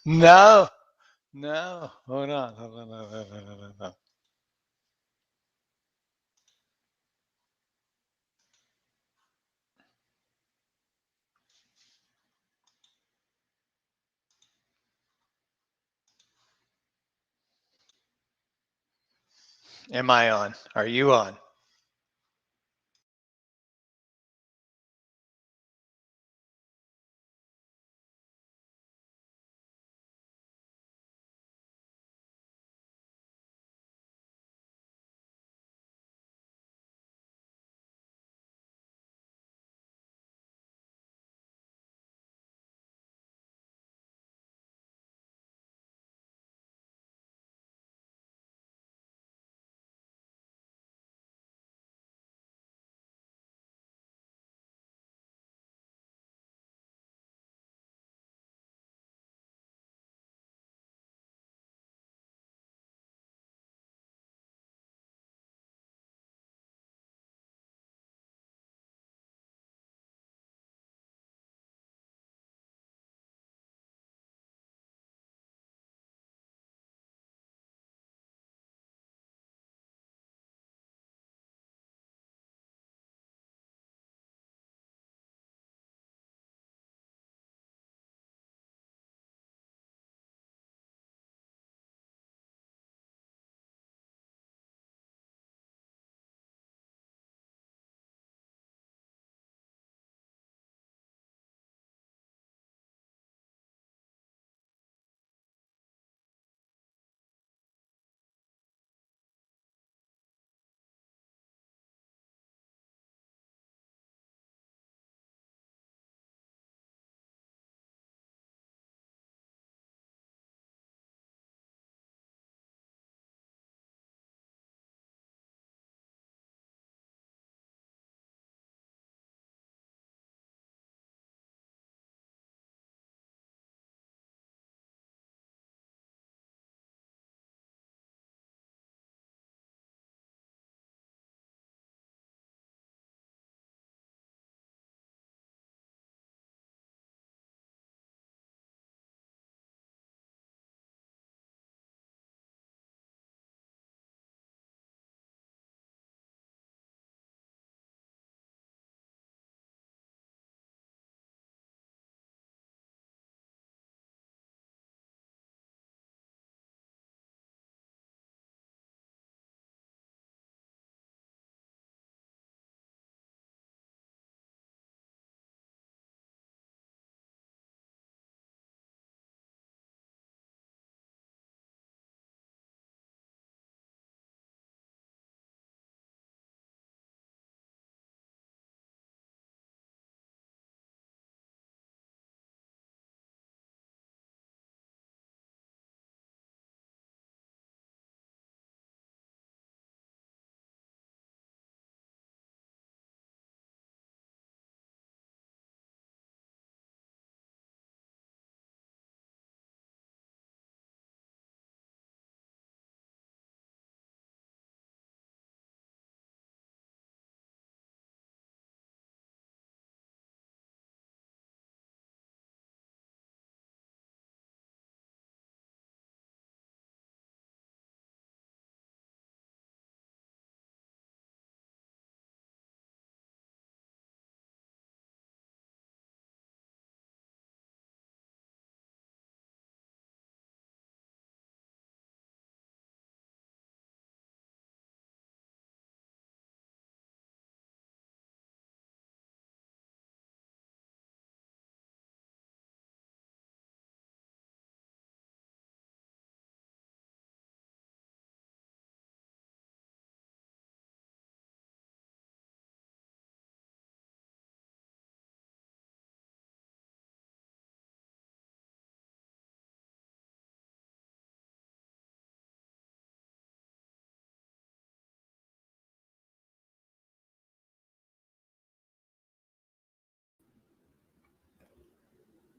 No, no. Hold on. Hold on. Hold on. Hold on. Hold on. Am I on? Are you on?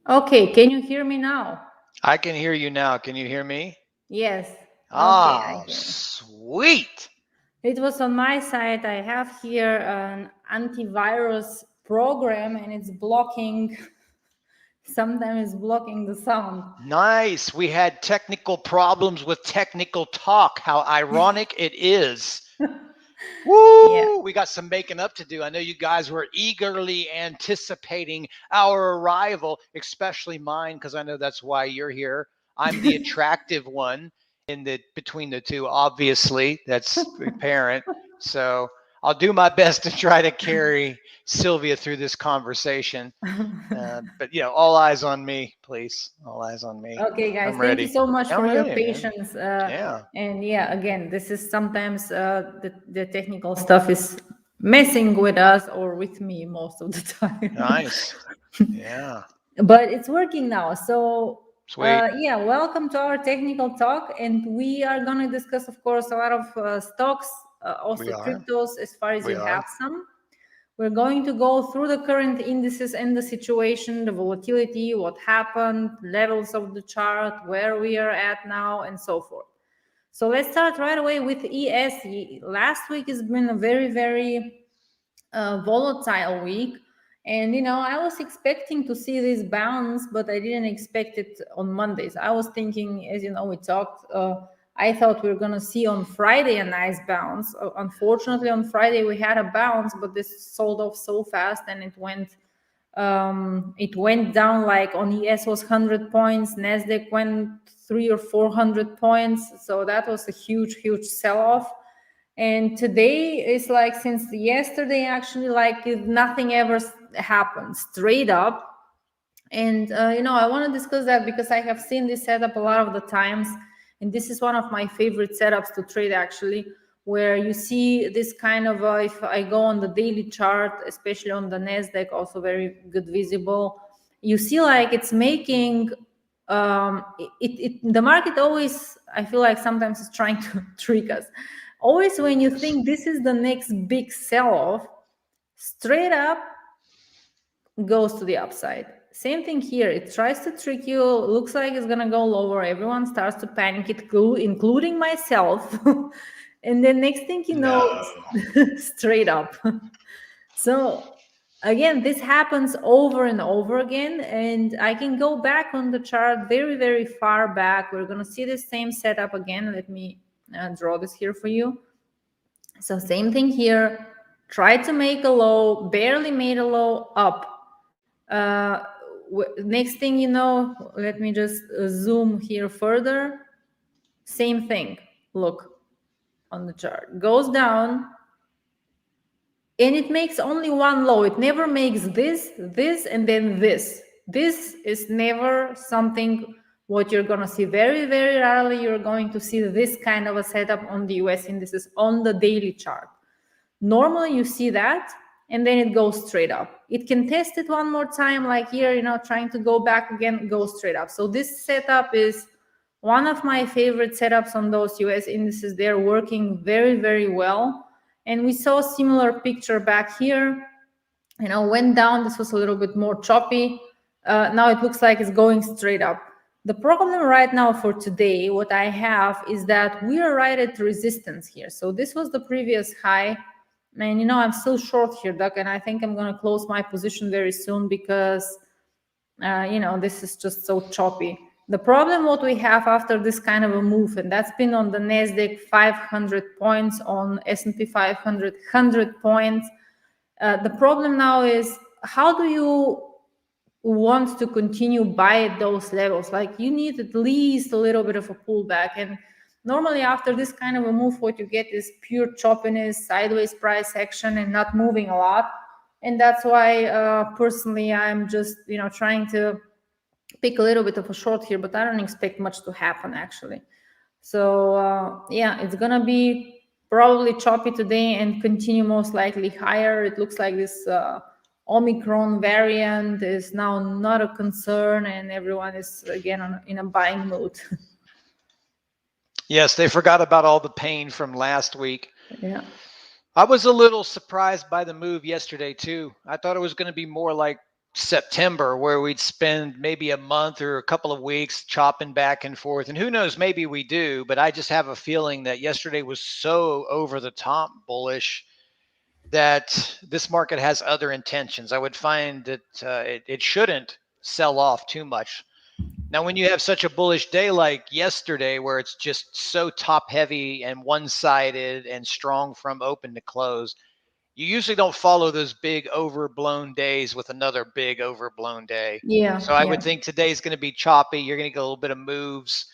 Okay, can you hear me now? I can hear you now. Can you hear me? Yes. Okay, I Oh, hear you. sweet. It was on my side. I have here an antivirus program and it's blocking Sometimes blocking the sound. Nice. We had technical problems with technical talk. How ironic it is. Woo! Yeah. We got some making up to do. I know you guys were eagerly anticipating our arrival, especially mine, because I know that's why you're here. I'm the attractive one between the two, obviously. That's apparent. So I'll do my best to try to carry Sylvia through this conversation. But all eyes on me, please. All eyes on me. Okay, guys, I'm thank you ready. so much I'm for your ready, man. patience. Yeah. And yeah, again, this is sometimes the technical stuff is messing with us or with me most of the time. Nice. Yeah. But it's working now. So Sweet. yeah, welcome to our technical talk. And we are going to discuss, of course, a lot of stocks, also We are. cryptos, as far as We you are. have some. We're going to go through the current indices and the situation, the volatility, what happened, levels of the chart, where we are at now, and so forth. So let's start right away with ES. Last week has been a very, very volatile week. And, I was expecting to see this bounce, but I didn't expect it on Mondays. I was thinking, as you know, we talked, I thought we were going to see on Friday a nice bounce. Unfortunately, on Friday we had a bounce, but this sold off so fast and it went down. Like on ES was 100 points, Nasdaq went 300 or 400 points. So that was a huge sell-off. And today is like, since yesterday, actually, like nothing ever happened, straight up. And I want to discuss that because I have seen this setup a lot of the times, and this is one of my favorite setups to trade, actually, where you see this kind of if I go on the daily chart, especially on the Nasdaq, also very good visible, you see like it's making the market always, I feel like sometimes it's trying to trick us. Always when you think this is the next big sell-off, straight up goes to the upside. Same thing here. It tries to trick you. Looks like it's going to go lower. Everyone starts to panic, including myself. And then next thing you know, straight up. So again, this happens over and over again. And I can go back on the chart very, very far back. We're going to see the same setup again. Let me draw this here for you. So same thing here. Try to make a low, barely made a low, up. Next thing you know, let me just zoom here further. Same thing. Look on the chart. Goes down, and it makes only one low. It never makes this, and then this. This is never something what you're going to see. Very, very rarely you're going to see this kind of a setup on the US indices on the daily chart. Normally you see that, and then it goes straight up. It can test it one more time, like here, trying to go back again, go straight up. So this setup is one of my favorite setups on those US indices. They're working very, very well. And we saw a similar picture back here. Went down. This was a little bit more choppy. Now it looks like it's going straight up. The problem right now for today, what I have is that we are right at resistance here. So this was the previous high. And, I'm still short here, Doug, and I think I'm going to close my position very soon because, this is just so choppy. The problem what we have after this kind of a move, and that's been on the Nasdaq 500 points, on S&P 500, 100 points. The problem now is, how do you want to continue by those levels? Like, you need at least a little bit of a pullback. And normally after this kind of a move, what you get is pure choppiness, sideways price action, and not moving a lot. And that's why personally I'm just trying to pick a little bit of a short here, but I don't expect much to happen actually. So yeah, it's gonna be probably choppy today and continue most likely higher. It looks like this Omicron variant is now not a concern, and everyone is again in a buying mood. Yes, they forgot about all the pain from last week. Yeah. I was a little surprised by the move yesterday too. I thought it was going to be more like September, where we'd spend maybe a month or a couple of weeks chopping back and forth. And who knows, maybe we do, but I just have a feeling that yesterday was so over the top bullish that this market has other intentions. I would find that it shouldn't sell off too much. Now, when you have such a bullish day like yesterday, where it's just so top heavy and one-sided and strong from open to close, you usually don't follow those big overblown days with another big overblown day. Yeah. So I would think today's going to be choppy. You're going to get a little bit of moves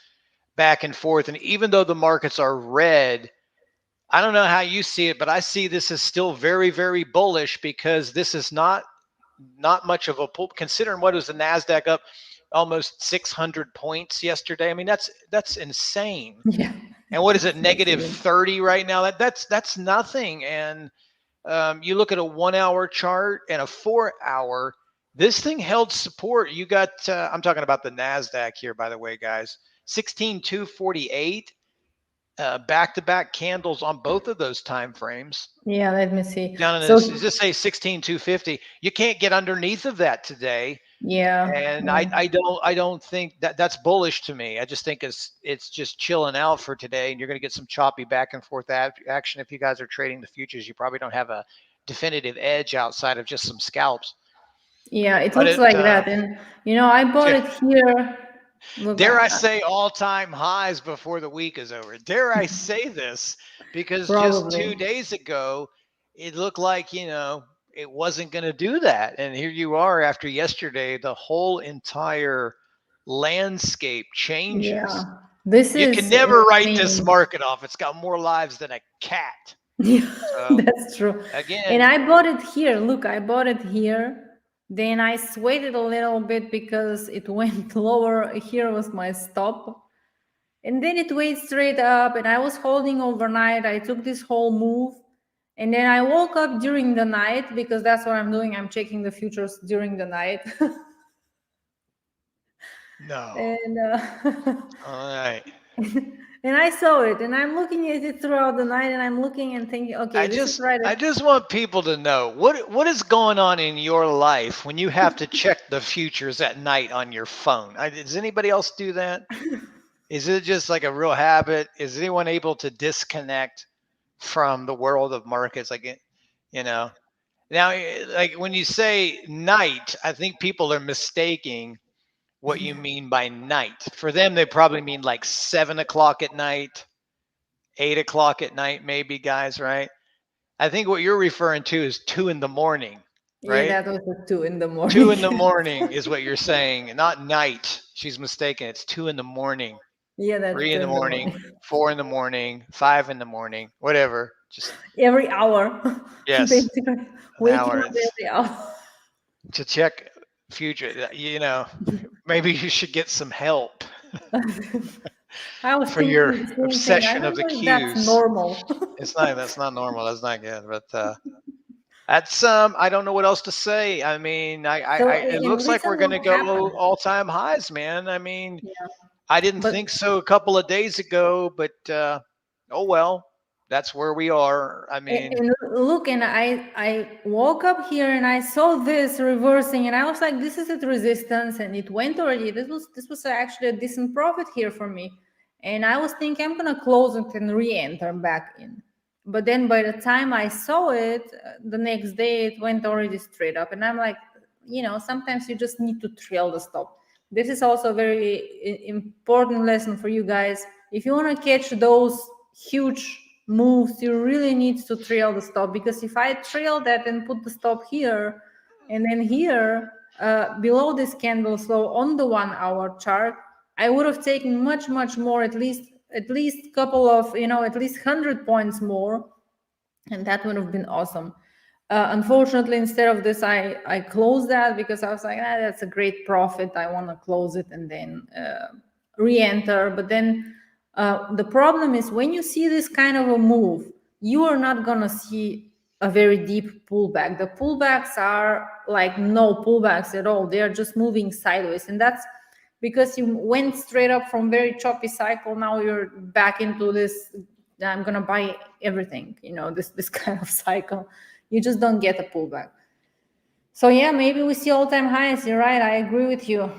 back and forth. And even though the markets are red, I don't know how you see it, but I see this as still very, very bullish, because this is not much of a pull, considering what was the NASDAQ up almost 600 points yesterday. I mean, that's insane. Yeah. And what is it, negative 30 right now? That's nothing. And you look at a 1 hour chart and a 4 hour, this thing held support. You got, I'm talking about the NASDAQ here, by the way, guys, 16,248, back-to-back candles on both of those time frames. Yeah, let me see. Down in So this, just say 16,250. You can't get underneath of that today. yeah. And I don't think that's bullish to me. I just think it's just chilling out for today, and you're going to get some choppy back and forth action. If you guys are trading the futures, you probably don't have a definitive edge outside of just some scalps. Yeah, it looks like that. And I bought it here. Look, dare I say all-time highs before the week is over? Dare I say this? Because just 2 days ago, it looked like, it wasn't going to do that. And here you are after yesterday, the whole entire landscape changes. Yeah, you can never write this market off. It's got more lives than a cat. Yeah, so, that's true. Again, and I bought it here. Look, I bought it here. Then I swayed it a little bit because it went lower. Here was my stop. And then it went straight up, and I was holding overnight. I took this whole move. And then I woke up during the night, because that's what I'm doing. I'm checking the futures during the night. No. And all right. And I saw it, and I'm looking at it throughout the night, and I'm looking and thinking, okay, I just want people to know what is going on in your life when you have to check the futures at night on your phone. Does anybody else do that? Is it just like a real habit? Is anyone able to disconnect from the world of markets? Now, like when you say night, I think people are mistaking what you mean by night. For them, they probably mean like 7 o'clock at night, 8 o'clock at night, maybe, guys, right? I think what you're referring to is 2 in the morning, right? Yeah, that was at 2 in the morning. 2 in the morning is what you're saying, not night. She's mistaken. It's 2 in the morning. Yeah, that's 3 in the morning, 4 in the morning, 5 in the morning, whatever. Just every hour. Yes. Basically, waking up every hour. To check future, maybe you should get some help. I was for your obsession of the cues. That's normal. That's not normal. That's not good. But that's I don't know what else to say. I mean, it looks like we're going to go all-time highs, man. I mean, I didn't think so a couple of days ago, but oh well, that's where we are. I mean, and look, and I woke up here and I saw this reversing, and I was like, this is at resistance, and it went already. This was actually a decent profit here for me, and I was thinking I'm gonna close it and re-enter back in. But then by the time I saw it, the next day it went already straight up, and I'm like, sometimes you just need to trail the stop. This is also a very important lesson for you guys. If you want to catch those huge moves, you really need to trail the stop, because if I trail that and put the stop here and then here below this candle slow on the 1 hour chart, I would have taken much more, at least couple of at least 100 points more, and that would have been awesome. Unfortunately, instead of this, I closed that because I was like, that's a great profit. I want to close it and then re-enter. But then the problem is, when you see this kind of a move, you are not going to see a very deep pullback. The pullbacks are like no pullbacks at all. They are just moving sideways. And that's because you went straight up from very choppy cycle. Now you're back into this, I'm going to buy everything, this kind of cycle. You just don't get a pullback. So yeah, maybe we see all-time highs. You're right. I agree with you.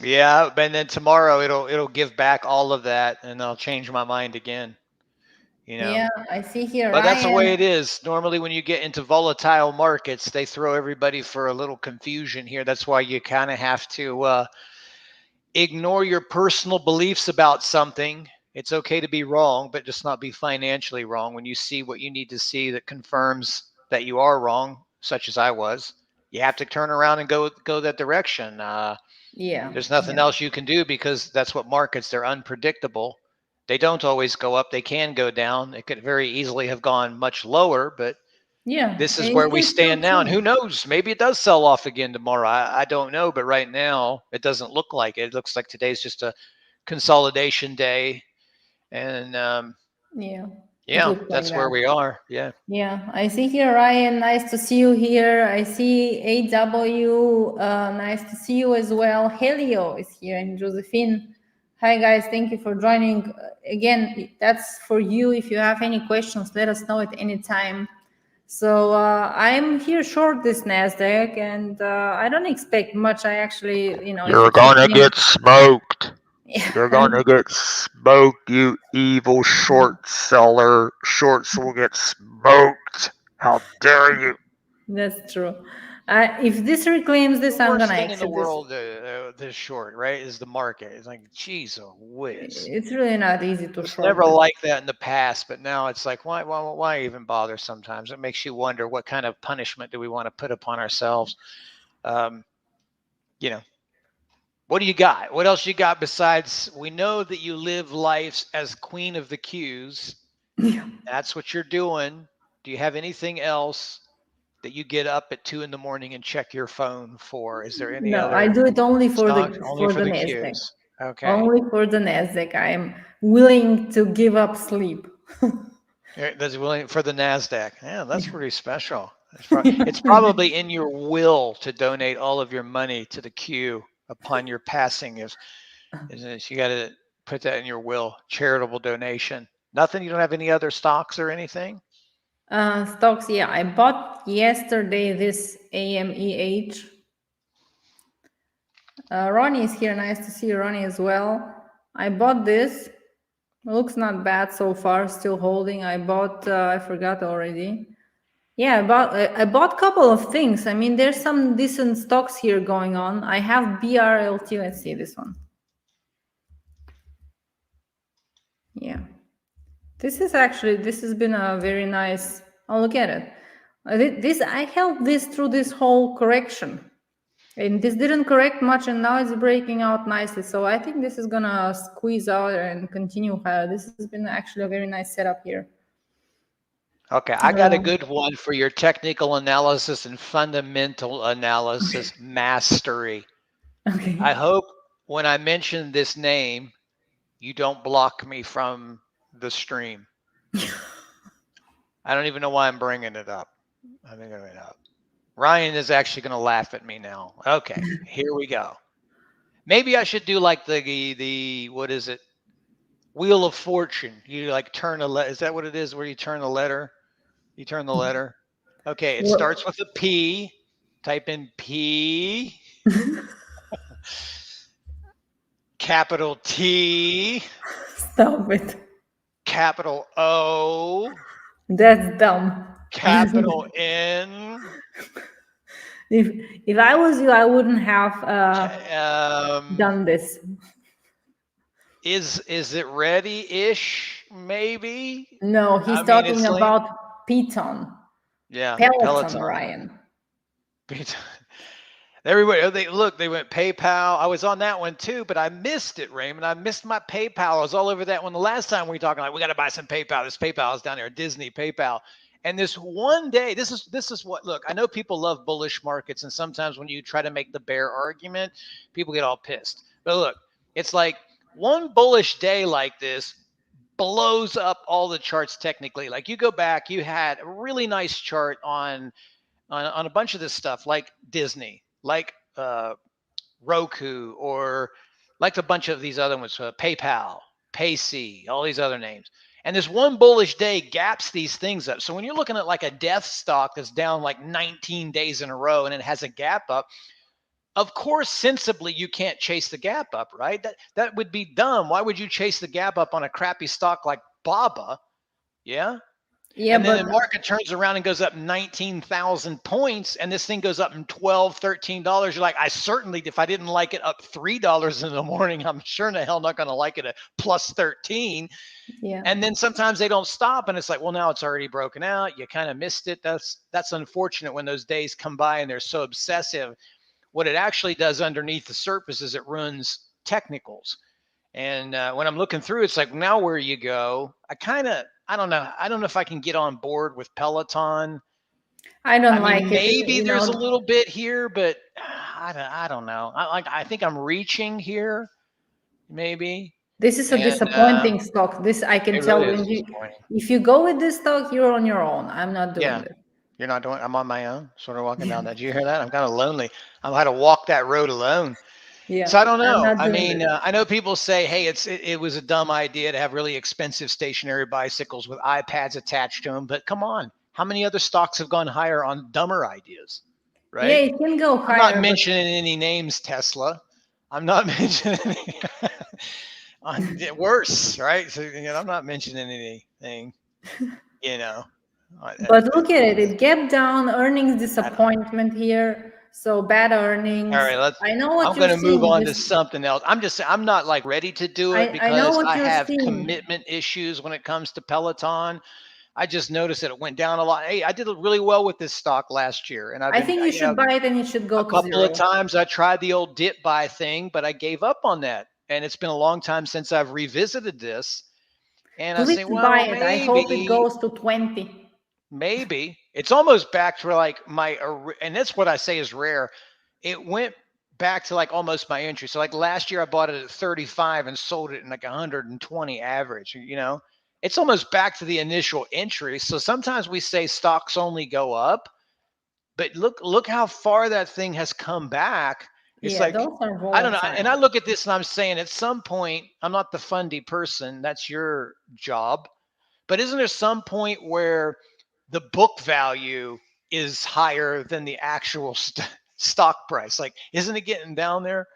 Yeah, and then tomorrow it'll give back all of that, and I'll change my mind again. you know. Yeah, I see here, But that's the way it Ryan. is. Normally, when you get into volatile markets, they throw everybody for a little confusion here. That's why you kind of have to ignore your personal beliefs about something. It's okay to be wrong, but just not be financially wrong. When you see what you need to see that confirms that you are wrong, such as I was, you have to turn around and go that direction. Yeah, There's nothing yeah, else you can do because that's what markets, they're unpredictable. They don't always go up. They can go down. It could very easily have gone much lower, but yeah. this is where we It's so stand now. And true. who knows? Maybe it does sell off again tomorrow. I don't know. But right now, it doesn't look like it. It looks like today's just a consolidation day. And Yeah, it yeah, looks like that's where that. we are. Yeah. Yeah, I see here, Ryan. Nice to see you here. I see AW. Nice to see you as well. Helio is here, and Josephine. Hi, guys. Thank you for joining. Again, that's for you. If you have any questions, let us know at any time. So I'm here short this Nasdaq, and I don't expect much. I actually, if You're it keeps gonna going, get smoked. You're yeah, gonna get smoked, you evil short seller. Shorts will get smoked. How dare you? that's true. If this reclaims The this, I'm worst gonna thing in the exit this. world this short, right, is the market. It's like, geez, whiz. It's really not easy to It's short never this. like that in the past, but now it's like, why even bother sometimes? It makes you wonder what kind of punishment do we want to put upon ourselves? Um, you know, what do you got? What else you got besides we know that you live life as queen of the Qs. Yeah. That's what you're doing. Do you have anything else that you get up at 2 a.m. and check your phone for? Is there any No, I other do it only for stock? the Only for for the the Nasdaq. Qs. Okay. Only for the Nasdaq. I am willing to give up sleep. That's willing for the NASDAQ. Yeah, that's pretty special. It's probably in your will to donate all of your money to the Q upon your passing. You got to put that in your will, charitable donation. Nothing. You don't have any other stocks or anything. Stocks, yeah. I bought yesterday this AMEH. Ronnie is here. Nice to see Ronnie as well. I bought this. Looks not bad so far. Still holding. I bought. I forgot already. Yeah, I bought a couple of things. I mean, there's some decent stocks here going on. I have BRLT. Let's see this one. Yeah. This has been a very nice, oh, look at it. I held this through this whole correction. And this didn't correct much, and now it's breaking out nicely. So I think this is gonna squeeze out and continue higher. This has been actually a very nice setup here. Okay, I got a good one for your technical analysis and fundamental analysis mastery. Okay. I hope when I mention this name, you don't block me from the stream. I don't even know why I'm bringing it up. I'm bringing it up. Ryan is actually going to laugh at me now. Okay, here we go. Maybe I should do like the what is it? Wheel of Fortune. You like turn a letter. Is that what it is? Where you turn a letter? You turn the letter. Okay, it starts with a P. Type in P. Capital T. Stop it. Capital O. That's dumb. Capital N. If I was you, I wouldn't have done this. Is it ready-ish? Maybe. No, he's talking about Peloton. Yeah, Peloton, Ryan. Everybody, they went PayPal. I was on that one too, but I missed it, Raymond. I missed my PayPal. I was all over that one the last time we were talking. Like, we got to buy some PayPal. This PayPal is down there, Disney PayPal. And this one day, this is what. Look, I know people love bullish markets, and sometimes when you try to make the bear argument, people get all pissed. But look, it's like one bullish day like this blows up all the charts technically. Like you go back, you had a really nice chart on a bunch of this stuff, like Disney, like Roku, or like a bunch of these other ones, PayPal, Payc, all these other names. And this one bullish day gaps these things up. So when you're looking at like a death stock that's down like 19 days in a row and it has a gap up, of course, sensibly, you can't chase the gap up, right? That would be dumb. Why would you chase the gap up on a crappy stock like Baba? Yeah. Yeah, And then but the market turns around and goes up 19,000 points, and this thing goes up in $12, $13. You're like, I certainly, if I didn't like it up $3 in the morning, I'm sure in the hell not going to like it at plus 13. yeah. And then sometimes they don't stop, and it's like, well, now it's already broken out. You kind of missed it. That's unfortunate when those days come by and they're so obsessive. What it actually does underneath the surface is it ruins technicals. And when I'm looking through, it's like, now where you go, I don't know. I don't know if I can get on board with Peloton. I don't I like mean, it. maybe You there's a know, little bit here, but I don't know. I think I'm reaching here, maybe. this is a And disappointing stock. This I can it tell really is when you, disappointing. if you go with this stock, you're on your own. I'm not doing Yeah. this. You're not doing, I'm on my own, sort of walking down that. Did you hear that? I'm kind of lonely. I'm had to walk that road alone. Yeah, So I don't I'm know. not I doing mean, this. I know people say, hey, it was a dumb idea to have really expensive stationary bicycles with iPads attached to them. But come on, how many other stocks have gone higher on dumber ideas, Yeah, right? it can go I'm not higher, but mentioning any names, Tesla. I'm not mentioning worse, right? So I'm not mentioning anything, you know. but look at it. It gapped down, earnings I don't. disappointment here. So bad earnings. All right, I know what I'm you're going to move seeing. on to something else. I'm just saying, I'm not like ready to do it I know because what I you're have seeing. commitment issues when it comes to Peloton. I just noticed that it went down a lot. Hey, I did really well with this stock last year, and I've I been, think you should buy it and it should go a to couple of zero. times I tried the old dip buy thing, but I gave up on that. And it's been a long time since I've revisited this. And I Please say, buy well, it. I hope it maybe, goes to 20. maybe it's almost back to like and that's what I say is rare. It went back to like almost my entry. So like last year I bought it at 35 and sold it in like 120 average, it's almost back to the initial entry. So sometimes we say stocks only go up, but look how far that thing has come back. It's Yeah, like, those are I don't know. And I volatile. look at this and I'm saying at some point, I'm not the fundy person. That's your job. But isn't there some point where the book value is higher than the actual stock price? Like, isn't it getting down there?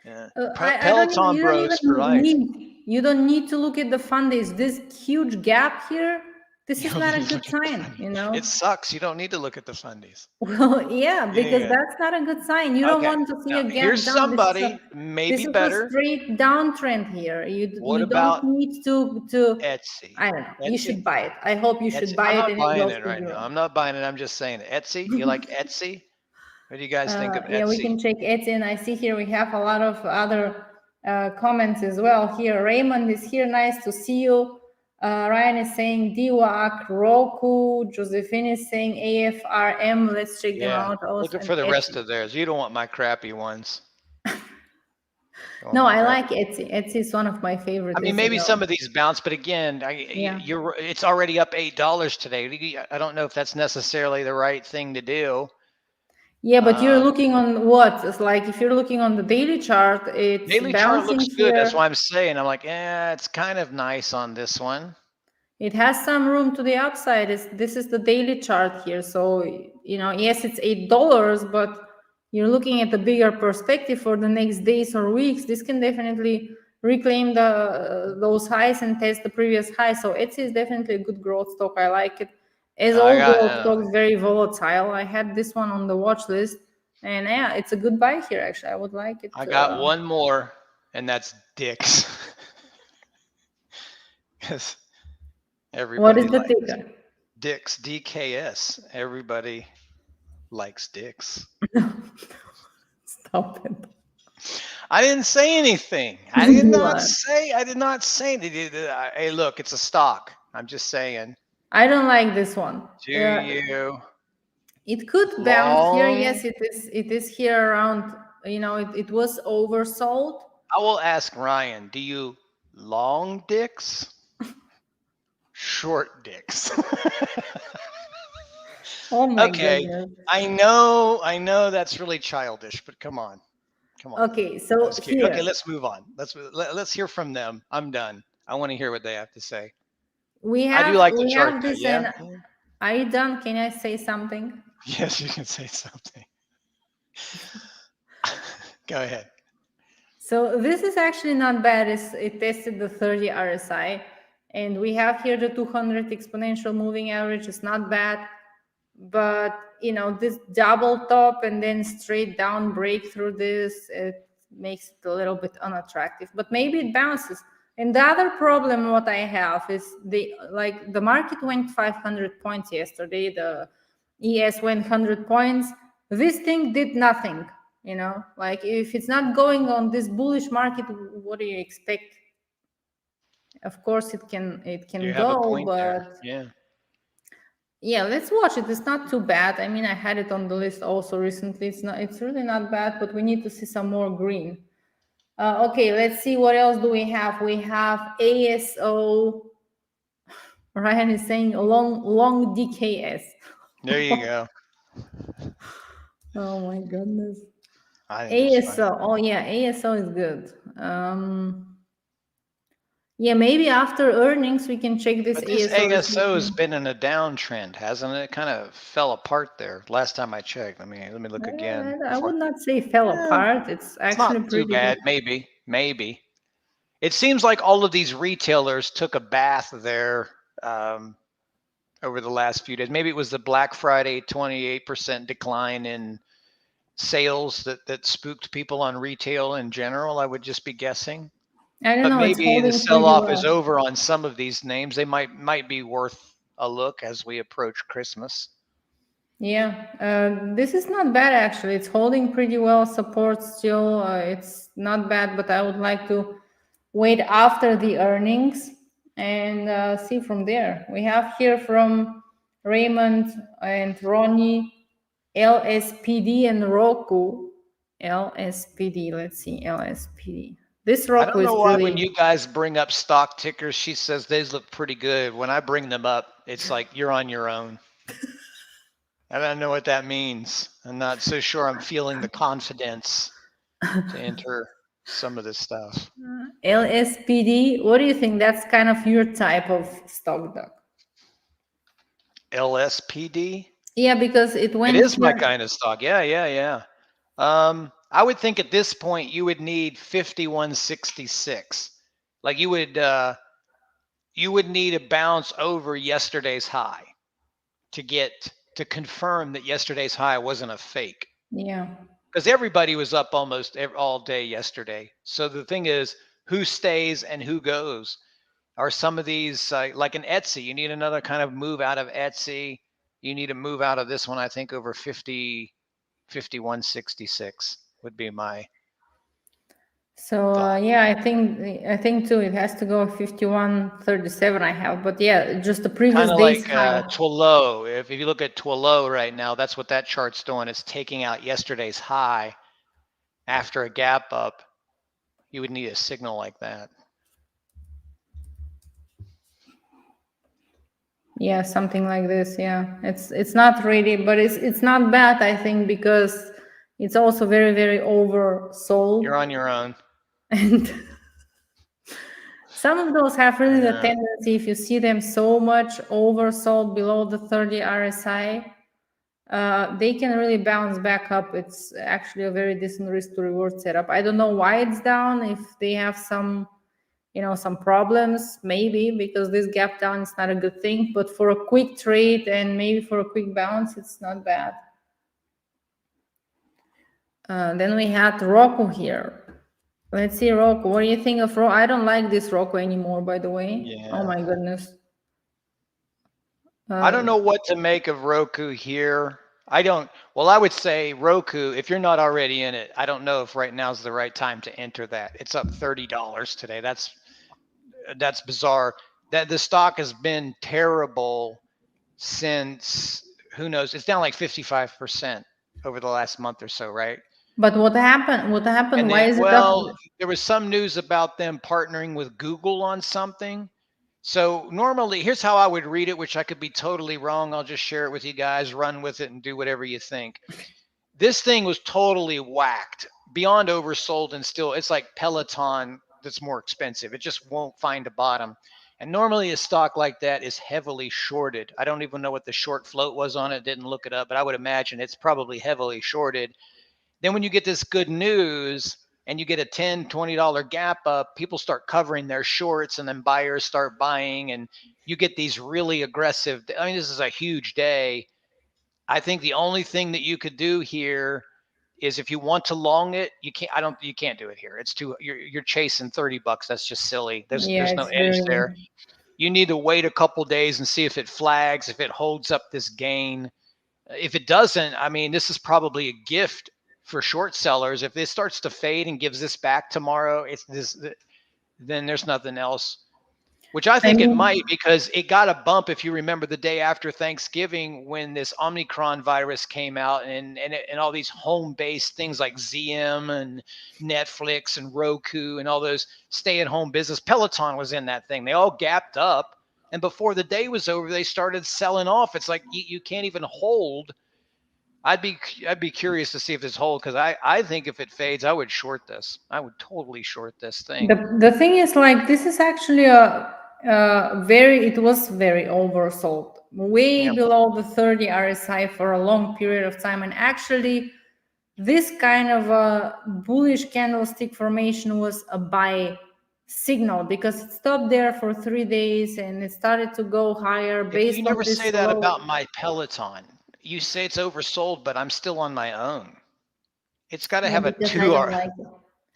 Yeah. I don't even, Peloton you don't bros for even life. you don't need to look at the fundies. This huge gap here, this You is don't not a need to good look at the sign, fundies. you know? It sucks. You don't need to look at the fundies. Well, yeah, because Yeah. that's not a good sign. You don't Okay. want to see Now a gap here's down. somebody This maybe is a better. straight downtrend here. What You don't about need to Etsy? I don't know. You Etsy? should buy it. I hope you should Etsy. buy I'm it not and it buying goes it to right now. zero. I'm not buying it. I'm just saying Etsy. You like Etsy? What do you guys think of Yeah, we Etsy? can check Etsy, and I see here we have a lot of other comments as well. Here, Raymond is here. Nice to see you. Ryan is saying DWAC, Roku. Josephine is saying AFRM. Let's check them Yeah. out. Also, Looking and for the rest Etsy. of theirs. You don't want my crappy ones. No, I like Etsy. Etsy is one of my favorites. I mean, maybe some of these bounce, but again, Yeah. it's already up $8 today. I don't know if that's necessarily the right thing to do. Yeah, but you're looking on what? It's like if you're looking on the daily chart, it's Daily chart bouncing looks good. That's here. why I'm saying. I'm like, it's kind of nice on this one. It has some room to the upside. This is the daily chart here. So, yes, it's $8, but you're looking at the bigger perspective for the next days or weeks. This can definitely reclaim those highs and test the previous high. So Etsy is definitely a good growth stock. I like it. As all growth stocks, very volatile. I had this one on the watch list, and yeah, it's a good buy here. Actually, I would like it. I got one more, and that's Dick's. Because everybody What is the likes ticker? Dick's, DKS. Everybody likes Dick's. Stop it. I didn't say anything. I did not say anything. Hey, look, it's a stock. I'm just saying. I don't like this one. Do you? It could bounce here. Yes, it is. It is here around. It was oversold. I will ask Ryan. Do you long dicks? Short dicks. Oh my Okay. goodness. I know that's really childish, but come on. Okay, so here. Okay, let's move on. Let's hear from them. I'm done. I want to hear what they have to say. I do like the chart. Yeah. Are you done? Can I say something? Yes, you can say something. Go ahead. So this is actually not bad. It tested the 30 RSI. And we have here the 200 exponential moving average. It's not bad, but you know, this double top and then straight down break through this, it makes it a little bit unattractive, but maybe it bounces. And the other problem what I have is the market went 500 points yesterday. The ES went 100 points. This thing did nothing, you know, like if it's not going on this bullish market, what do you expect? Of course it can You have a go, point but there. Yeah. yeah, let's watch it. It's not too bad. I mean, I had it on the list also recently. It's really not bad, but we need to see some more green. Okay, let's see what else do we have. We have ASO. Ryan is saying long DKS. There you go. Oh my goodness. I think it's fine. ASO. Oh yeah, ASO is good. Yeah, maybe after earnings we can check this But this ASO. ASO has been in a downtrend, hasn't it? It kind of fell apart there last time I checked. Let me look again. I would not say fell apart. It's It's actually not too pretty bad. good. Maybe. It seems like all of these retailers took a bath there over the last few days. Maybe it was the Black Friday 28% decline in sales that spooked people on retail in general. I would just be guessing. I don't But know. It's maybe the holding pretty sell-off is well. over on some of these names. They might be worth a look as we approach Christmas. Yeah, this is not bad actually. It's holding pretty well. Support still. It's not bad, but I would like to wait after the earnings and see from there. We have here from Raymond and Ronnie, LSPD and Roku. LSPD. Let's see, LSPD. This I Roku don't is know why when really. you guys bring up stock tickers, she says these look pretty good. When I bring them up, it's like you're on your own. I don't know what that means. I'm not so sure I'm feeling the confidence to enter some of this stuff. LSPD. What do you think? That's kind of your type of stock, Doc. LSPD? Yeah, because it It went is my here. kind of stock. Yeah. I would think at this point you would need 5166. Like you would need a bounce over yesterday's high to confirm that yesterday's high wasn't a fake. Yeah. Because everybody was up almost all day yesterday. So the thing is, who stays and who goes? Are some of these like an Etsy? You need another kind of move out of Etsy. You need a move out of this one. I think over 5166 would be my So thought. yeah, I think too it has to go 51.37 I have, but yeah, just the previous Kind of day's like high. Twilio. If you look at Twilio right now, that's what that chart's doing. It's taking out yesterday's high after a gap up. You would need a signal like that. Yeah, something like this. Yeah, it's not really, but it's not bad. I think because it's also very very oversold. You're on your own. And some of those have really the Yeah. tendency, if you see them so much oversold below the 30 RSI, they can really bounce back up. It's actually a very decent risk to reward setup. I don't know why it's down. If they have some, you know, some problems, maybe because this gap down is not a good thing. But for a quick trade and maybe for a quick bounce, it's not bad. Then we had Roku here. Let's see Roku. What do you think of Roku? I don't like this Roku anymore, by the way. Yeah. Oh my goodness. I don't know what to make of Roku here. I would say Roku, if you're not already in it, I don't know if right now is the right time to enter that. It's up $30 today. That's bizarre. That the stock has been terrible since, who knows, it's down like 55% over the last month or so, right? But what happened? What happened? And Why then, is it up? well, there was some news about them partnering with Google on something. So normally, here's how I would read it, which I could be totally wrong. I'll just share it with you guys, run with it and do whatever you think. This thing was totally whacked, beyond oversold, and still, it's like Peloton that's more expensive. It just won't find a bottom. And normally a stock like that is heavily shorted. I don't even know what the short float was on it. Didn't look it up, but I would imagine it's probably heavily shorted. Then when you get this good news and you get a $10, $20 gap up, people start covering their shorts and then buyers start buying and you get these really aggressive. I mean, this is a huge day. I think the only thing that you could do here is if you want to long it, you can't do it here. It's too, you're chasing $30. That's just silly. Yeah, There's no it's edge very. there. You need to wait a couple days and see if it flags, if it holds up this gain. If it doesn't, I mean, this is probably a gift for short sellers. If this starts to fade and gives this back tomorrow, then there's nothing else, which I think it might, because it got a bump, if you remember, the day after Thanksgiving when this Omicron virus came out and all these home-based things like ZM and Netflix and Roku and all those stay-at-home business. Peloton was in that thing. They all gapped up. And before the day was over, they started selling off. It's like you can't even hold. I'd be curious to see if this holds, because I think if it fades, I would short this. I would totally short this thing. The thing is, like, this is actually it was very oversold, way below the 30 RSI for a long period of time. And actually, this kind of a bullish candlestick formation was a buy signal, because it stopped there for 3 days and it started to go higher based on this. You never say that about my Peloton. You say it's oversold, but I'm still on my own. It's got to have a 2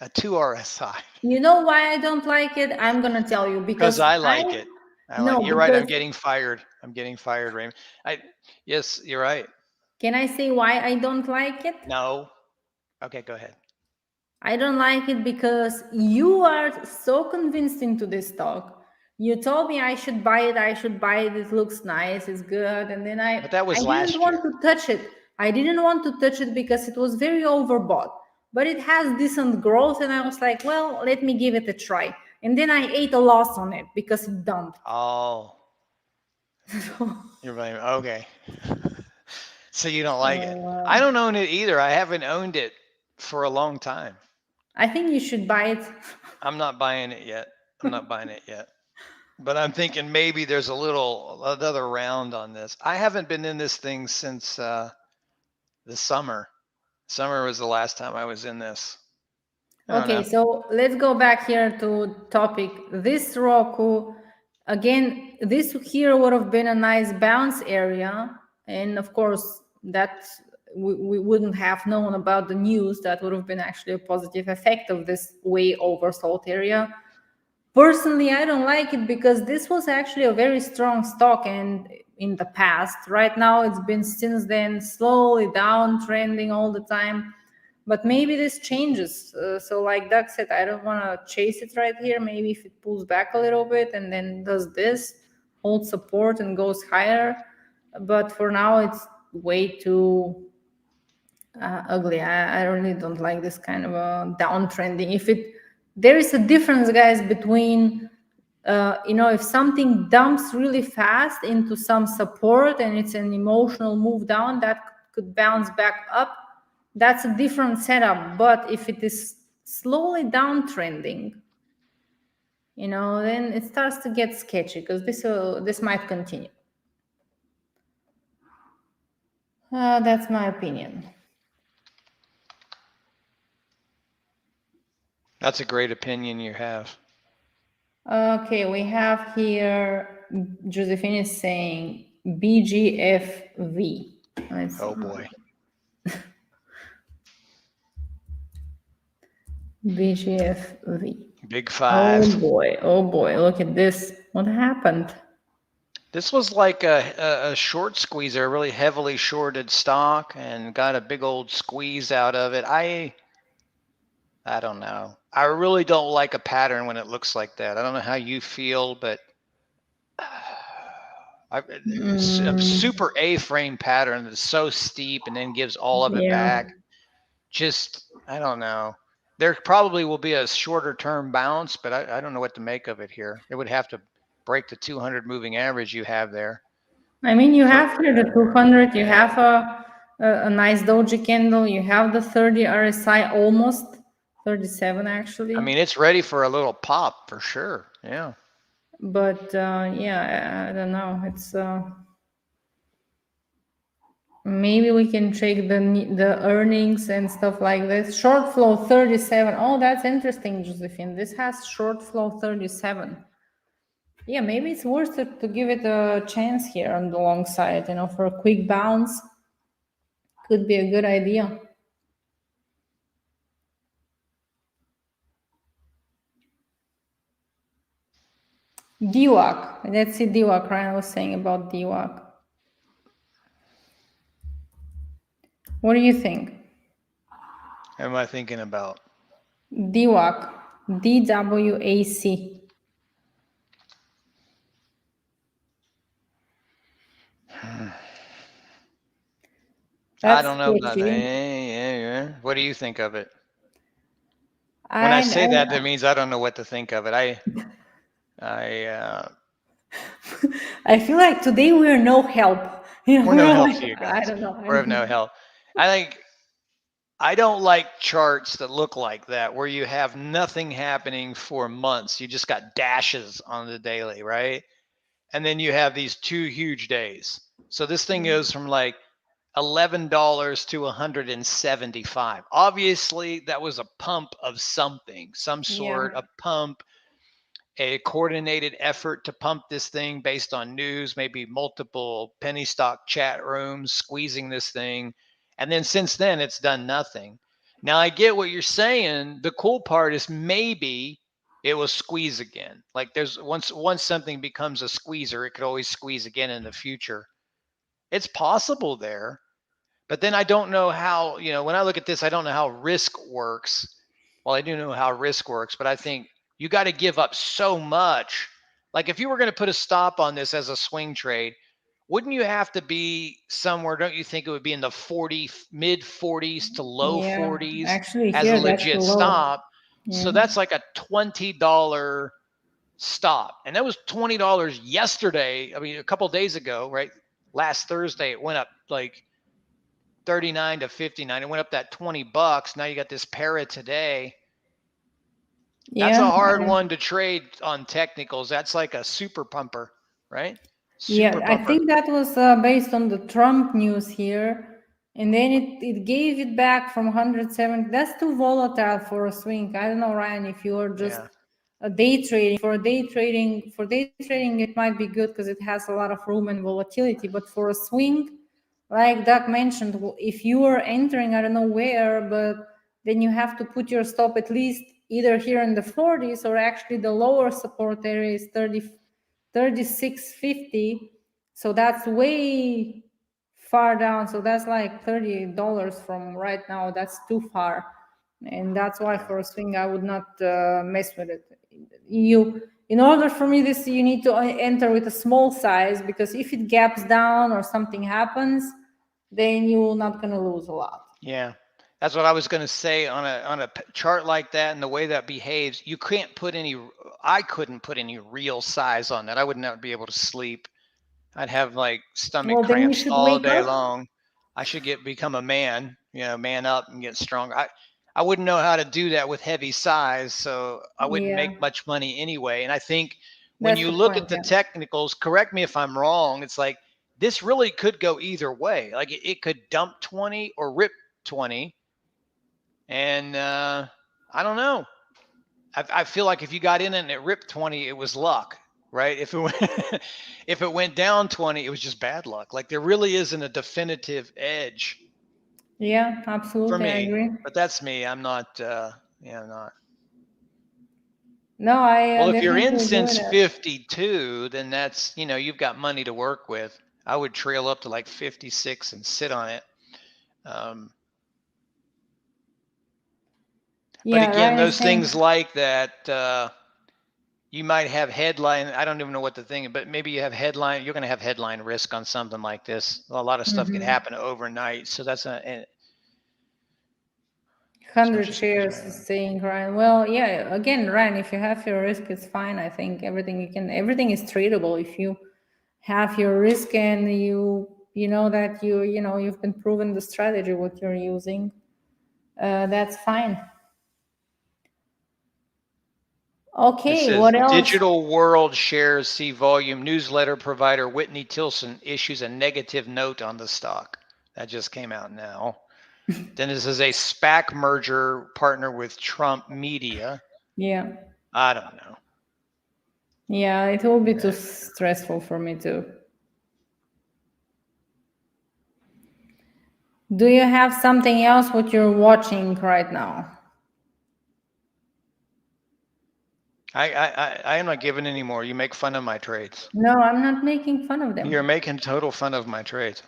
RSI. You know why I don't like it? I'm gonna tell you, because I like it. You're right. I'm getting fired, Raymond. Yes, you're right. Can I say why I don't like it? No. Okay, go ahead. I don't like it because you are so convinced into this stock. You told me I should buy it. It looks nice. It's good. And then but that was I didn't want to touch it. I didn't want to touch it because it was very overbought. But it has decent growth. And I was like, well, let me give it a try. And then I ate a loss on it because it dumped. Oh. You're right. Okay. So you don't like it. I don't own it either. I haven't owned it for a long time. I think you should buy it. I'm not buying it yet. But I'm thinking maybe there's another round on this. I haven't been in this thing since the summer. Summer was the last time I was in this. Okay, so let's go back here to topic. This Roku, again, this here would have been a nice bounce area. And of course, that we wouldn't have known about the news. That would have been actually a positive effect of this way oversold area. Personally, I don't like it because this was actually a very strong stock, and in the past, right now it's been since then slowly downtrending all the time. But maybe this changes. So like Doug said, I don't want to chase it right here. Maybe if it pulls back a little bit and then does this, holds support and goes higher. But for now, it's way too ugly. I really don't like this kind of a downtrending. There is a difference, guys, between, if something dumps really fast into some support and it's an emotional move down, that could bounce back up. That's a different setup. But if it is slowly downtrending, then it starts to get sketchy, because this might continue. That's my opinion. That's a great opinion you have. Okay, we have here, Josephine is saying BGFV. Oh boy. BGFV. Big five. Oh boy, look at this. What happened? This was like a short squeezer, a really heavily shorted stock, and got a big old squeeze out of it. I don't know. I really don't like a pattern when it looks like that. I don't know how you feel, but a super A-frame pattern that's so steep and then gives all of it back. Just, I don't know. There probably will be a shorter term bounce, but I don't know what to make of it here. It would have to break the 200 moving average you have there. I mean, you have here the 200, you have a nice doji candle, you have the 30 RSI, almost 37 actually. I mean, it's ready for a little pop for sure. Yeah. But I don't know. It's Maybe we can check the earnings and stuff like this. Short flow 37. Oh, that's interesting, Josephine. This has short flow 37. Yeah, maybe it's worth it to give it a chance here on the long side, for a quick bounce. Could be a good idea. DWAC. Let's see DWAC. Ryan was saying about DWAC. What do you think? What am I thinking about? DWAC. DWAC. I don't know about sketchy. that. What do you think of it? When I say that, that means I don't know what to think of it. I feel like today we're no help. We're no help to you guys. I don't know. We're of no help. I don't like charts that look like that, where you have nothing happening for months. You just got dashes on the daily, right? And then you have these 2 huge days. So this thing goes from like $11 to 175. Obviously, that was a pump of something, some sort of pump, a coordinated effort to pump this thing based on news, maybe multiple penny stock chat rooms squeezing this thing. And then since then, it's done nothing. Now, I get what you're saying. The cool part is maybe it will squeeze again. Like there's once something becomes a squeezer, it could always squeeze again in the future. It's possible there. But then I don't know how, when I look at this, I don't know how risk works. Well, I do know how risk works, but I think you got to give up so much. Like if you were going to put a stop on this as a swing trade, wouldn't you have to be somewhere? Don't you think it would be in the mid 40s to low 40s actually, as here, a legit stop? Yeah. So that's like a $20 stop. And that was $20 yesterday. I mean, a couple of days ago, right? Last Thursday, it went up like 39 to 59. It went up that $20. Now you got this para today. That's a hard one to trade on technicals. That's like a super pumper, right? Super I think that was based on the Trump news here. And then it gave it back from 170. That's too volatile for a swing. I don't know, Ryan, if you are just a day trading. For day trading, it might be good because it has a lot of room and volatility. But for a swing, like Doug mentioned, if you are entering, I don't know where, but then you have to put your stop at least either here in the 40s, or actually the lower support area is 36.50. So that's way far down. So that's like $30 from right now. That's too far. And that's why for a swing, I would not mess with it. In order for me, you need to enter with a small size, because if it gaps down or something happens, then you're not going to lose a lot. Yeah, that's what I was going to say. On a chart like that and the way that behaves, you can't put I couldn't put any real size on that. I would not be able to sleep. I'd have like stomach cramps all day long. I should become a man, man up and get strong. I wouldn't know how to do that with heavy size, so I wouldn't make much money anyway. And I think when you look at the technicals, correct me if I'm wrong, it's like this really could go either way. Like it could dump 20 or rip 20. And I don't know. I feel like if you got in it and it ripped 20, it was luck, right? If it went down 20, it was just bad luck. Like there really isn't a definitive edge. Yeah, absolutely. For me, I agree. But that's me. I'm not. I'm not. No, Well, if you're in since 52, then that's you've got money to work with. I would trail up to like 56 and sit on it. But again, those things like that, you might have headline. I don't even know what the thing is, but maybe you have headline. You're going to have headline risk on something like this. A lot of stuff could happen overnight. So that's 100 shares is saying, Ryan. Well, yeah, again, Ryan, if you have your risk, it's fine. I think everything is tradable. If you have your risk and you know that you've been proven the strategy, what you're using, that's fine. Okay, what else? Digital World shares see volume. Newsletter provider Whitney Tilson issues a negative note on the stock. That just came out now. Then this is a SPAC merger partner with Trump Media. Yeah. I don't know. Yeah, it will be too stressful for me too. Do you have something else what you're watching right now? I am not giving any more. You make fun of my trades. No, I'm not making fun of them. You're making total fun of my trades.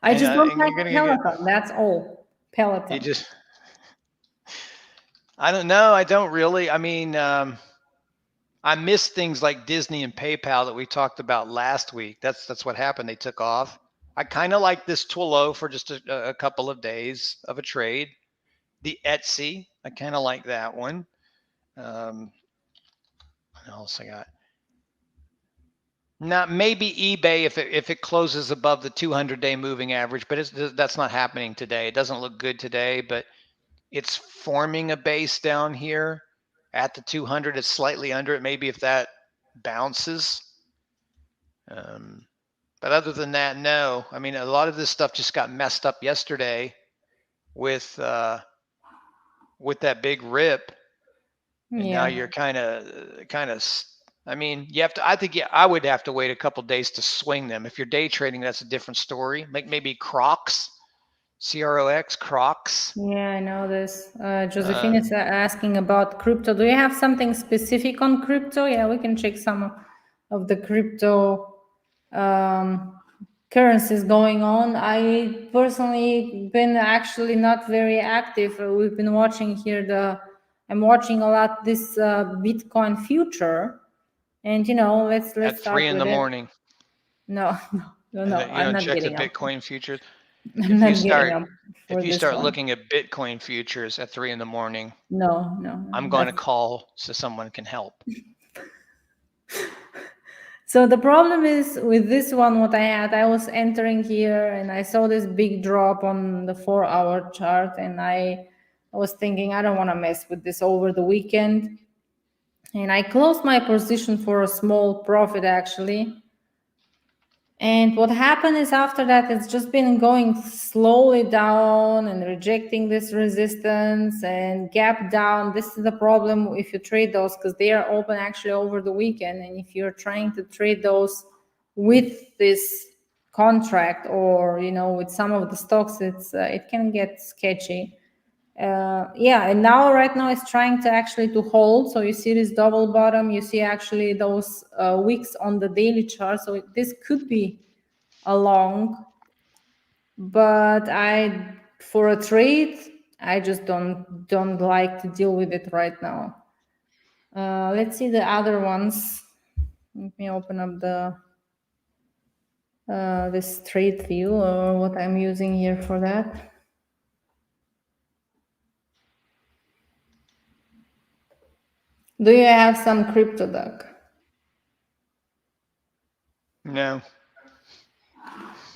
I just don't and like you're gonna get- Peloton. That's all. Peloton. You just. I don't know. I don't really. I mean, I miss things like Disney and PayPal that we talked about last week. That's what happened. They took off. I kind of like this Twilio for just a couple of days of a trade. The Etsy, I kind of like that one. What else I got? Now maybe eBay if it closes above the 200-day moving average, but that's not happening today. It doesn't look good today, but it's forming a base down here at the 200. It's slightly under it. Maybe if that bounces. But other than that, no. I mean, a lot of this stuff just got messed up yesterday with that big rip, and now you're kind of. I mean, you have to. I think I would have to wait a couple days to swing them. If you're day trading, that's a different story. Like maybe Crocs, Crocs. Yeah, I know this. Josephine is asking about crypto. Do you have something specific on crypto? Yeah, we can check some of the crypto currencies going on. I personally been actually not very active. We've been watching here I'm watching a lot this Bitcoin future, and let's at start 3 in with the it. morning. No, You I'm don't not check the getting up. Bitcoin futures. I'm not getting up for If you this start one. looking at Bitcoin futures at 3 in the morning, No, I'm going to call so someone can help. So the problem is with this one, what I was entering here and I saw this big drop on the 4-hour chart, and I was thinking, I don't want to mess with this over the weekend. And I closed my position for a small profit actually. And what happened is after that, it's just been going slowly down and rejecting this resistance and gap down. This is the problem if you trade those, because they are open actually over the weekend. And if you're trying to trade those with this contract or, with some of the stocks, it can get sketchy. And right now it's trying to actually to hold. So you see this double bottom, you see actually those wicks on the daily chart. So this could be a long, but for a trade, I just don't like to deal with it right now. Let's see the other ones. Let me open up this trade view or what I'm using here for that. Do you have some crypto, Doug? No.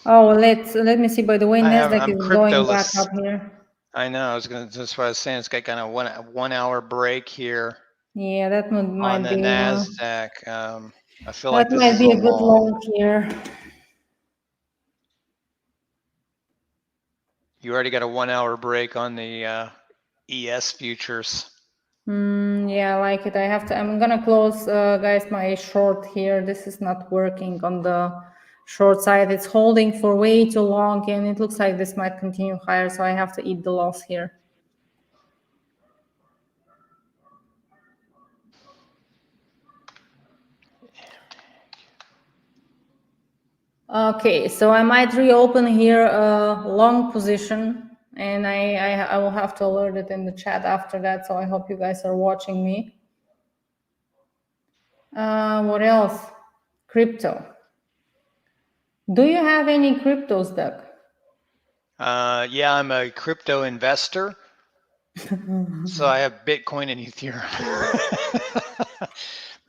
Oh, let me see. By the way, Nasdaq is going back cryptoless. up here. I know. That's what I was saying. It's got kind of one hour break here. Yeah, that might on the be Nasdaq. I feel that like this might is be a bit bit long here. You already got a 1 hour break on the ES futures. Yeah, I like it. I'm gonna close, guys, my short here. This is not working on the short side. It's holding for way too long, and it looks like this might continue higher, so I have to eat the loss here. Okay, so I might reopen here a long position, and I will have to alert it in the chat after that, so I hope you guys are watching me. What else? Crypto. Do you have any cryptos, Doug? Yeah, I'm a crypto investor. So I have Bitcoin and Ethereum.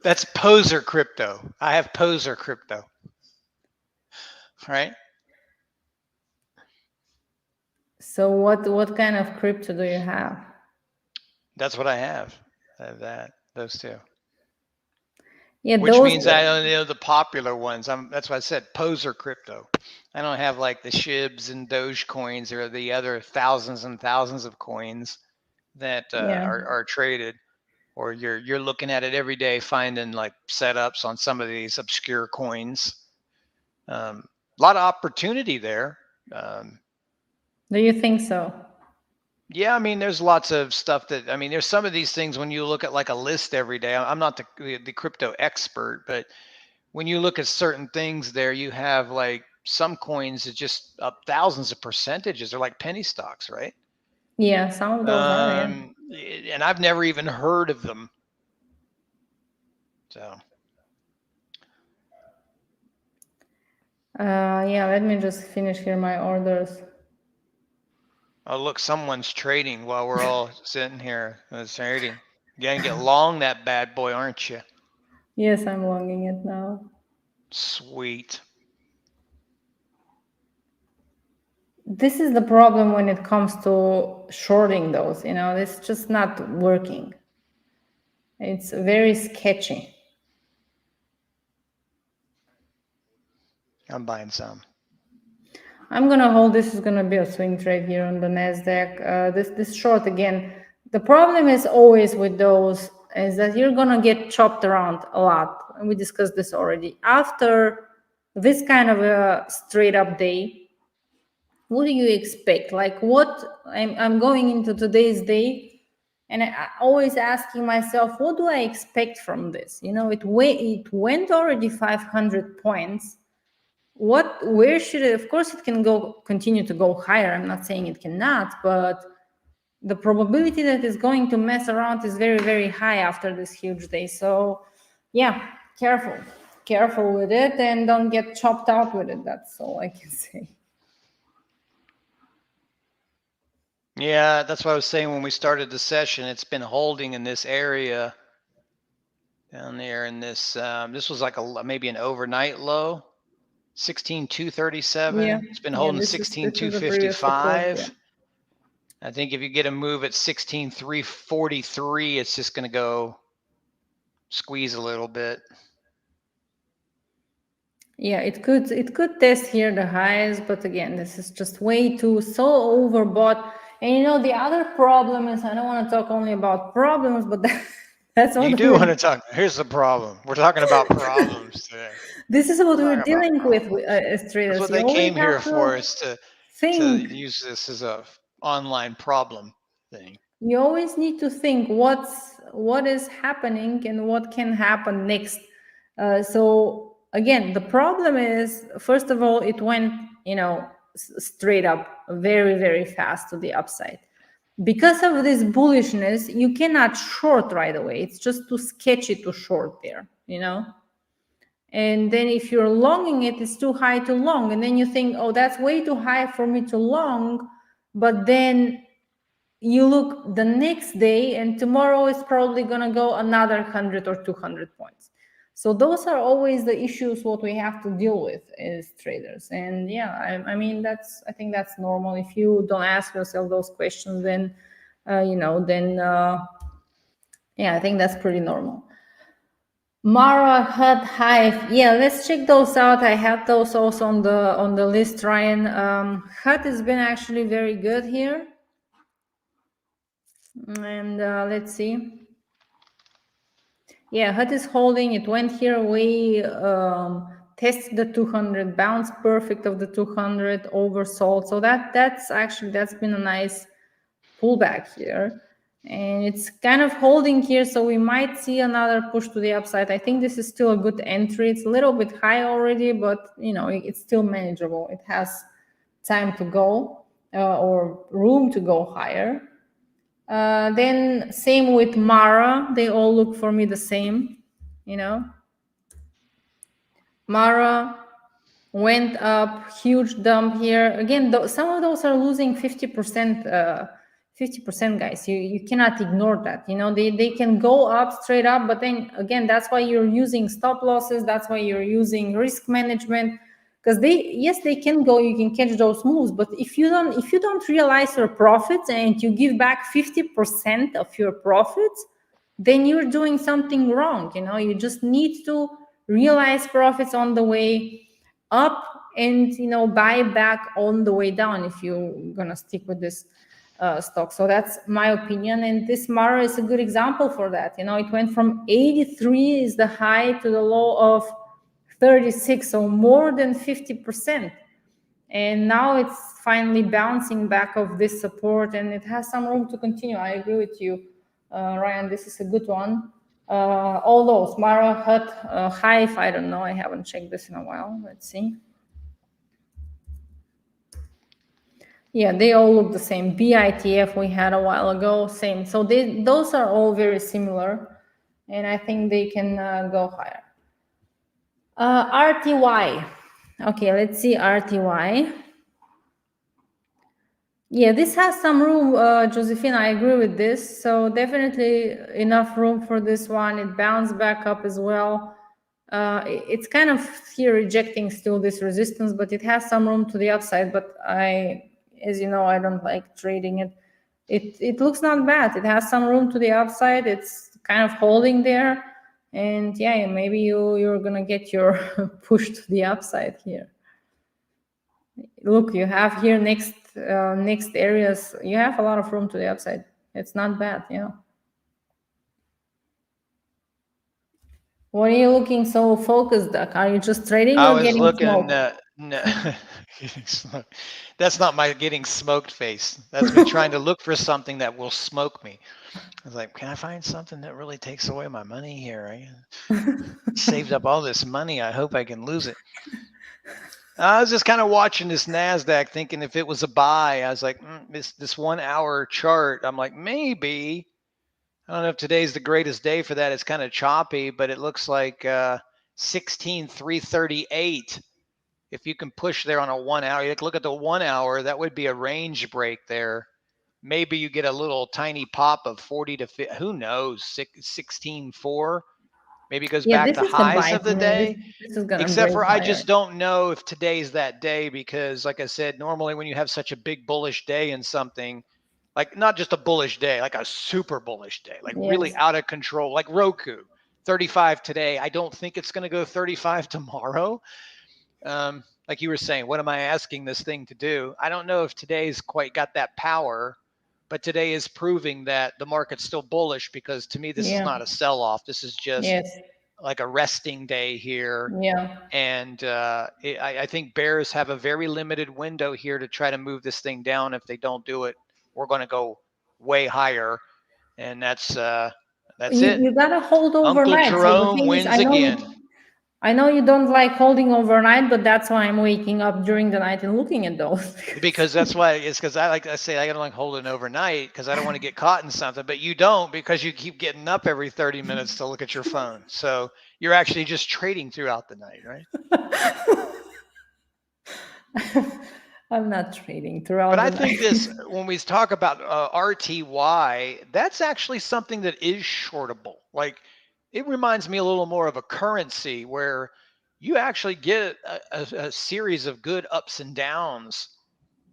That's poser crypto. I have poser crypto. Right? So what kind of crypto do you have? That's what I have. I have those two. Yeah, Which those. means I don't know the popular ones. That's why I said poser crypto. I don't have like the SHIBs and Doge coins or the other thousands and thousands of coins that Yeah. are traded. Or you're looking at it every day, finding like setups on some of these obscure coins. A lot of opportunity there. Do you think so? Yeah, I mean, there's lots of stuff that, I mean, there's some of these things when you look at like a list every day. I'm not the crypto expert, but when you look at certain things there, you have like some coins that just up thousands of percentages. They're like penny stocks, right? Yeah, some of those are. Yeah. And I've never even heard of them. So. Yeah, let me just finish here my orders. Oh, look, someone's trading while we're all sitting here. It's trading. You're going to get long that bad boy, aren't you? Yes, I'm longing it now. Sweet. This is the problem when it comes to shorting those, it's just not working. It's very sketchy. I'm buying some. I'm gonna hold. This is gonna be a swing trade here on the Nasdaq. This short again. The problem is always with those is that you're gonna get chopped around a lot. And we discussed this already. After this kind of a straight up day, what do you expect? Like what I'm going into today's day, and I always asking myself, what do I expect from this? It went already 500 points. Where should it? Of course it can continue to go higher. I'm not saying it cannot, but the probability that it's going to mess around is very, very high after this huge day. So yeah, careful with it, and don't get chopped out with it. That's all I can say. Yeah, that's what I was saying when we started the session. It's been holding in this area down there in this. This was like maybe an overnight low. 16,237. Yeah. It's been holding This is the previous support, 16,255. yeah. I think if you get a move at 16,343, it's just going to go squeeze a little bit. Yeah, it could test here the highs, but again, this is just way too so overbought. And the other problem is, I don't want to talk only about problems, but that's what you do want to talk. Here's the problem. We're talking about problems today. This is what we're dealing with as traders. That's what they came here for, is to use this as a online problem thing. You always need to think what is happening and what can happen next. So again, the problem is, first of all, it went straight up very, very fast to the upside. Because of this bullishness, you cannot short right away. It's just too sketchy to short there, And then if you're longing it, it's too high to long. And then you think, oh, that's way too high for me to long. But then you look the next day, and tomorrow is probably going to go another 100 or 200 points. So those are always the issues what we have to deal with as traders. And yeah, I mean, I think that's normal. If you don't ask yourself those questions, then, I think that's pretty normal. Mara, HUT, Hive. Yeah, let's check those out. I have those also on the list, Ryan. HUT has been actually very good here. And let's see. Yeah, HUT is holding. It went here. We tested the 200, bounced perfect of the 200, oversold. So that's been a nice pullback here. And it's kind of holding here, so we might see another push to the upside. I think this is still a good entry. It's a little bit high already, but it's still manageable. It has time to go or room to go higher. Then same with Mara. They all look for me the same, Mara went up, huge dump here. Again, some of those are losing 50%. 50%, guys. You cannot ignore that. They can go up straight up, but then again, that's why you're using stop losses. That's why you're using risk management, because they can go. You can catch those moves, but if you don't realize your profits and you give back 50% of your profits, then you're doing something wrong. You just need to realize profits on the way up and buy back on the way down if you're gonna stick with this stock. So that's my opinion, and this MARA is a good example for that. It went from 83 is the high to the low of 36, so more than 50%, and now it's finally bouncing back of this support, and it has some room to continue. I agree with you, Ryan. This is a good one. All those MARA, HUT, HIVE, I don't know, I haven't checked this in a while. Let's see. Yeah, they all look the same. BITF we had a while ago, same. So those are all very similar, and I think they can go higher. RTY. Okay, let's see RTY. Yeah, this has some room, Josephine, I agree with this. So definitely enough room for this one. It bounced back up as well. It's kind of here rejecting still this resistance, but it has some room to the upside. But as you know, I don't like trading it. It looks not bad. It has some room to the upside. It's kind of holding there. And yeah, maybe you're gonna get your push to the upside here. Look, you have here next areas. You have a lot of room to the upside. It's not bad, What are you looking so focused, Doc? Are you just trading I or was getting looking. smoked? No, that's not my getting smoked face. That's me trying to look for something that will smoke me. I was like, can I find something that really takes away my money here? I saved up all this money. I hope I can lose it. I was just kind of watching this NASDAQ thinking if it was a buy. I was like, this 1 hour chart. I'm like, maybe. I don't know if today's the greatest day for that. It's kind of choppy, but it looks like 16,338. If you can push there on a 1 hour, you look at the 1 hour, that would be a range break there. Maybe you get a little tiny pop of 40 to 50, who knows, 16.4. Maybe it goes back to highs of the day. This is gonna Except break for I higher. just don't know if today's that day because, like I said, normally when you have such a big bullish day in something, like not just a bullish day, like a super bullish day, like really Yes. out of control, like Roku, 35 today. I don't think it's going to go 35 tomorrow. Like you were saying, what am I asking this thing to do? I don't know if today's quite got that power, but today is proving that the market's still bullish because to me, this is not a sell-off. This is just like a resting day here. Yeah. And I think bears have a very limited window here to try to move this thing down. If they don't do it, we're going to go way higher. And that's it. You gotta hold overnight. Uncle So the Jerome thing is, wins again. I know you don't like holding overnight, but that's why I'm waking up during the night and looking at those. Because that's why it's because I don't like holding overnight because I don't want to get caught in something, but you don't because you keep getting up every 30 minutes to look at your phone. So you're actually just trading throughout the night, right? I'm not trading throughout but the I night. think this, when we talk about RTY, that's actually something that is shortable. Like it reminds me a little more of a currency where you actually get a series of good ups and downs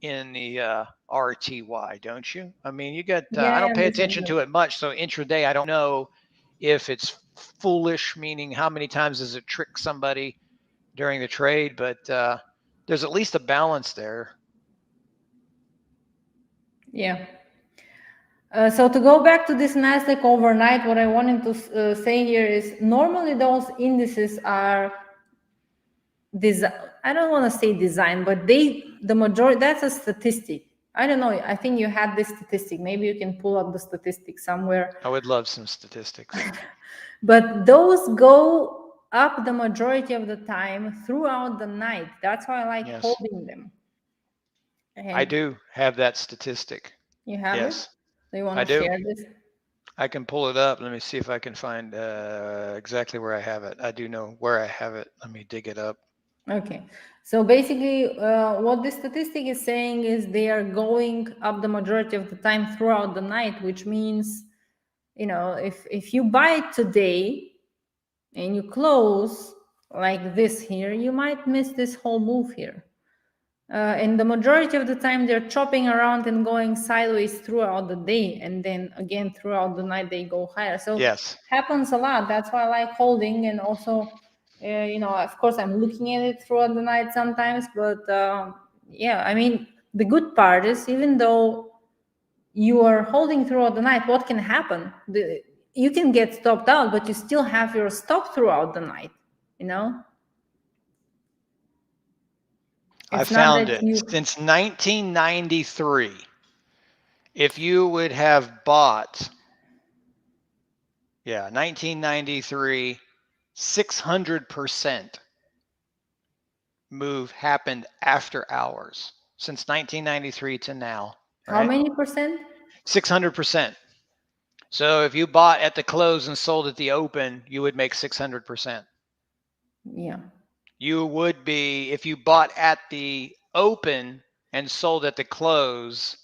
in the RTY, don't you? I mean, you got, I don't pay attention to it much. So intraday, I don't know if it's foolish, meaning how many times does it trick somebody during the trade, but there's at least a balance there. Yeah. So to go back to this NASDAQ overnight, what I wanted to say here is normally those indices are I don't want to say design, but the majority, that's a statistic. I don't know. I think you had this statistic. Maybe you can pull up the statistic somewhere. I would love some statistics. But those go up the majority of the time throughout the night. That's why I like holding them. And I do have that statistic. You have it? Do you want to share this? I can pull it up. Let me see if I can find exactly where I have it. I do know where I have it. Let me dig it up. Okay. So basically, what the statistic is saying is they are going up the majority of the time throughout the night, which means, if you buy it today and you close like this here, you might miss this whole move here. And the majority of the time they're chopping around and going sideways throughout the day, and then again throughout the night they go higher. So Yes. happens a lot. That's why I like holding. And also, of course I'm looking at it throughout the night sometimes, but yeah, I mean, the good part is, even though you are holding throughout the night, what can happen? You can get stopped out, but you still have your stop throughout the night, I It's not found that it since 1993. If you would have bought, 1993, 600% move happened after hours since 1993 to now. How Right? many percent? 600%. So if you bought at the close and sold at the open, you would make 600%. Yeah. You would be, if you bought at the open and sold at the close,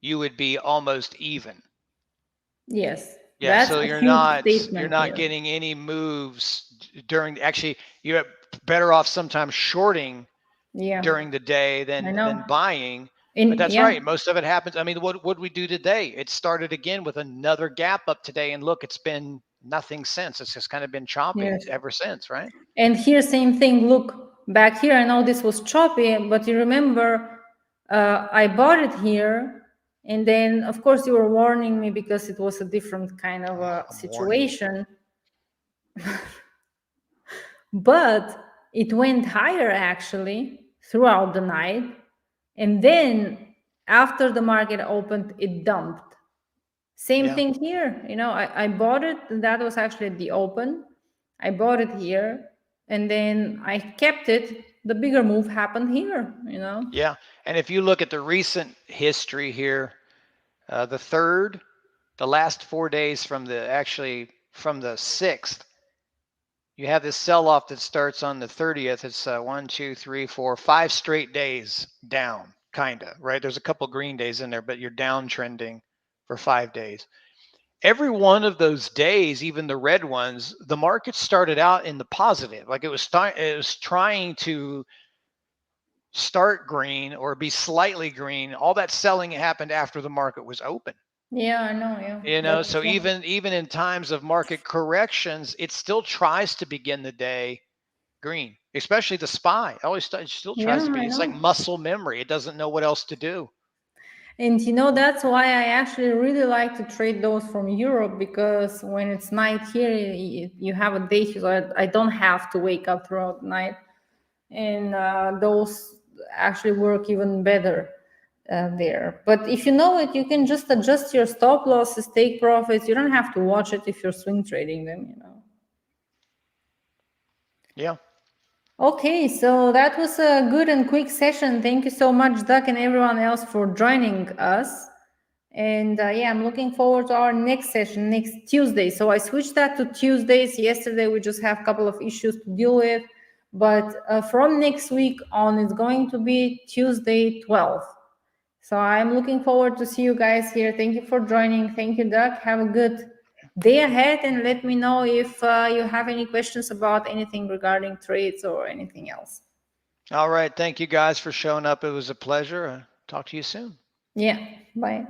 you would be almost even. Yes. Yeah, That's so a you're huge not statement here. getting any moves during, actually you're better off sometimes shorting Yeah. during the day I than know. buying. And But that's yeah, right. Most of it happens. I mean, what would we do today? It started again with another gap up today, and look, it's been nothing since. It's just kind of been choppy yes. ever since, right? And here, same thing. Look, back here, I know this was choppy, but you remember I bought it here. And then, of course, you were warning me because it was a different kind of a I'm warning you. situation. But it went higher actually throughout the night. And then after the market opened, it dumped. Same Yeah. thing here. I bought it. That was actually at the open. I bought it here and then I kept it. The bigger move happened here, Yeah. And if you look at the recent history here, the last 4 days from the 6th, you have this sell-off that starts on the 30th. It's 1, 2, 3, 4, 5 straight days down, kind of, right? There's a couple green days in there, but you're downtrending for 5 days. Every one of those days, even the red ones, the market started out in the positive. Like it was trying to start green or be slightly green. All that selling happened after the market was open. Yeah, I know. Yeah. So even in times of market corrections, it still tries to begin the day green, especially the SPY. It still tries to be. I It's know. like muscle memory. It doesn't know what else to do. And that's why I actually really like to trade those from Europe, because when it's night here, you have a day, so I don't have to wake up throughout the night. And those actually work even better there. But if you know it, you can just adjust your stop losses, take profits. You don't have to watch it if you're swing trading them, Yeah. Okay, so that was a good and quick session. Thank you so much, Doug, and everyone else for joining us. And I'm looking forward to our next session next Tuesday. So I switched that to Tuesdays. Yesterday, we just have a couple of issues to deal with. But from next week on, it's going to be Tuesday 12th. So I'm looking forward to see you guys here. Thank you for joining. Thank you, Doug. Have a good day ahead, and let me know if you have any questions about anything regarding trades or anything else. All right. Thank you guys for showing up. It was a pleasure. Talk to you soon. Yeah. Bye.